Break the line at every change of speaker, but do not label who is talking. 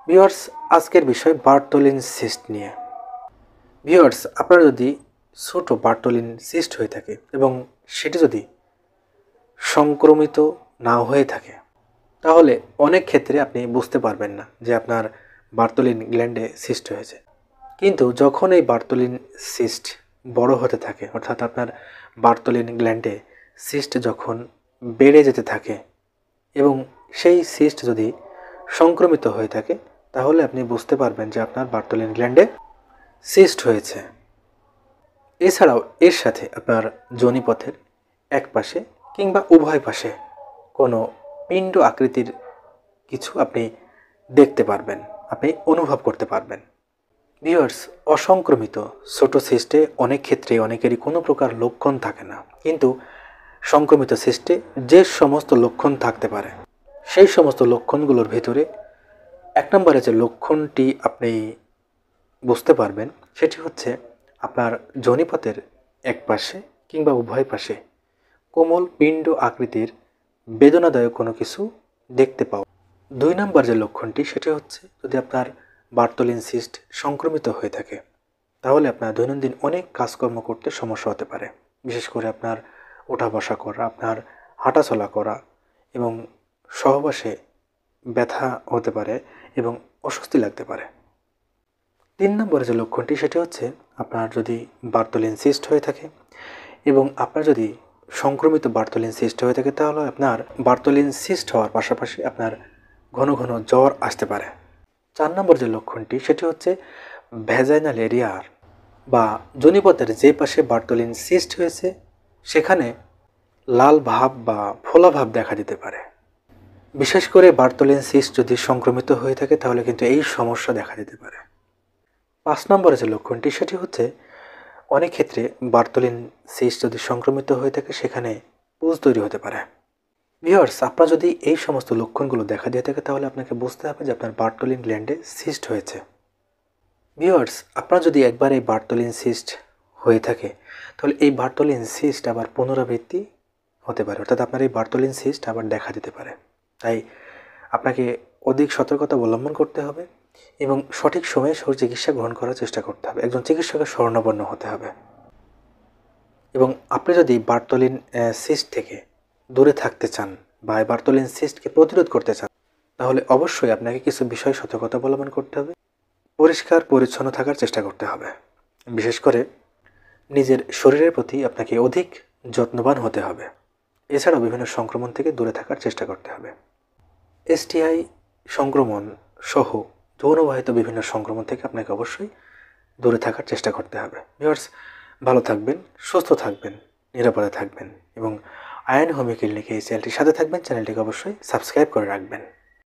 Viewers, আজকের বিষয় Bartholin cyst নিয়ে। ভিউয়ার্স, আপনার যদি ছোট বার্থোলিন সিস্ট হয়ে থাকে এবং সেটি যদি সংক্রমিত না হয়ে থাকে, তাহলে অনেক ক্ষেত্রে আপনি বুঝতে পারবেন না যে আপনার বার্থোলিন গ্ল্যান্ডে সিস্ট হয়েছে। কিন্তু যখন এই বার্থোলিন সিস্ট বড় হতে থাকে, অর্থাৎ আপনার বার্থোলিন গ্ল্যান্ডে সিস্ট যখন বেড়ে যেতে থাকে এবং সেই সিস্ট যদি সংক্রমিত হয়ে থাকে, তাহলে আপনি বুঝতে পারবেন যে আপনার বার্থোলিন গ্ল্যান্ডে সিস্ট হয়েছে। এছাড়াও এর সাথে আপনার যোনিপথের এক পাশে কিংবা উভয় পাশে কোনো পিণ্ড আকৃতির কিছু আপনি দেখতে পারবেন, আপনি অনুভব করতে পারবেন। ভিউয়ার্স, অসংক্রমিত ছোট সিস্টে অনেক ক্ষেত্রে অনেকেরই কোনো প্রকার লক্ষণ থাকে না, কিন্তু সংক্রমিত সিস্টে যে সমস্ত লক্ষণ থাকতে পারে সেই সমস্ত লক্ষণগুলোর ভিতরে এক নম্বরে যে লক্ষণটি আপনি বুঝতে পারবেন সেটি হচ্ছে আপনার যোনিপথের এক পাশে কিংবা উভয় পাশে কোমল পিণ্ড আকৃতির বেদনাদায়ক কোনো কিছু দেখতে পাও। দুই নম্বর যে লক্ষণটি সেটি হচ্ছে যদি আপনার বার্থোলিন সিস্ট সংক্রমিত হয়ে থাকে, তাহলে আপনার দৈনন্দিন অনেক কাজকর্ম করতে সমস্যা হতে পারে। বিশেষ করে আপনার ওঠা বসা করা, আপনার হাঁটাচলা করা এবং সহবাসে ব্যথা হতে পারে এবং অস্বস্তি লাগতে পারে। তিন নম্বরে যে লক্ষণটি সেটি হচ্ছে আপনার যদি বার্থোলিন সিস্ট হয়ে থাকে এবং আপনার যদি সংক্রমিত বার্থোলিন সিস্ট হয়ে থাকে, তাহলে আপনার বার্থোলিন সিস্ট হওয়ার পাশাপাশি আপনার ঘন ঘন জ্বর আসতে পারে। চার নম্বর যে লক্ষণটি সেটি হচ্ছে ভ্যাজাইনাল এরিয়ার বা যোনিপথের যে পাশে বার্থোলিন সিস্ট হয়েছে সেখানে লাল ভাব বা ফোলা ভাব দেখা দিতে পারে। বিশেষ করে বার্থোলিন সিস্ট যদি সংক্রমিত হয়ে থাকে তাহলে কিন্তু এই সমস্যা দেখা দিতে পারে। পাঁচ নম্বরে যে লক্ষণটি সেটি হচ্ছে অনেক ক্ষেত্রে বার্থোলিন সিস্ট যদি সংক্রমিত হয়ে থাকে সেখানে পুঁজ তৈরি হতে পারে। ভিউয়ার্স, আপনার যদি এই সমস্ত লক্ষণগুলো দেখা দিয়ে থাকে তাহলে আপনাকে বুঝতে হবে যে আপনার বার্থোলিন গ্ল্যান্ডে সিস্ট হয়েছে। ভিউয়ার্স, আপনার যদি একবার এই বার্থোলিন সিস্ট হয়ে থাকে তাহলে এই বার্থোলিন সিস্ট আবার পুনরাবৃত্তি হতে পারে, অর্থাৎ আপনার এই বার্থোলিন সিস্ট আবার দেখা দিতে পারে। তাই আপনাকে অধিক সতর্কতা অবলম্বন করতে হবে এবং সঠিক সময়ে চিকিৎসা গ্রহণ করার চেষ্টা করতে হবে। একজন চিকিৎসকের শরণাপন্ন হতে হবে এবং আপনি যদি বার্থোলিন সিস্ট থেকে দূরে থাকতে চান বা বার্থোলিন সিস্টকে প্রতিরোধ করতে চান, তাহলে অবশ্যই আপনাকে কিছু বিষয় সতর্কতা অবলম্বন করতে হবে। পরিষ্কার পরিচ্ছন্ন থাকার চেষ্টা করতে হবে। বিশেষ করে নিজের শরীরের প্রতি আপনাকে অধিক যত্নবান হতে হবে। এছাড়াও বিভিন্ন সংক্রমণ থেকে দূরে থাকার চেষ্টা করতে হবে। এসটিআই সংক্রমণ সহ যৌনবাহিত বিভিন্ন সংক্রমণ থেকে আপনাকে অবশ্যই দূরে থাকার চেষ্টা করতে হবে। ভিউয়ার্স, ভালো থাকবেন, সুস্থ থাকবেন, নিরাপদে থাকবেন এবং আয়ন হোমিও ক্লিনিক এই চ্যানেলটির সাথে থাকবেন। চ্যানেলটিকে অবশ্যই সাবস্ক্রাইব করে রাখবেন।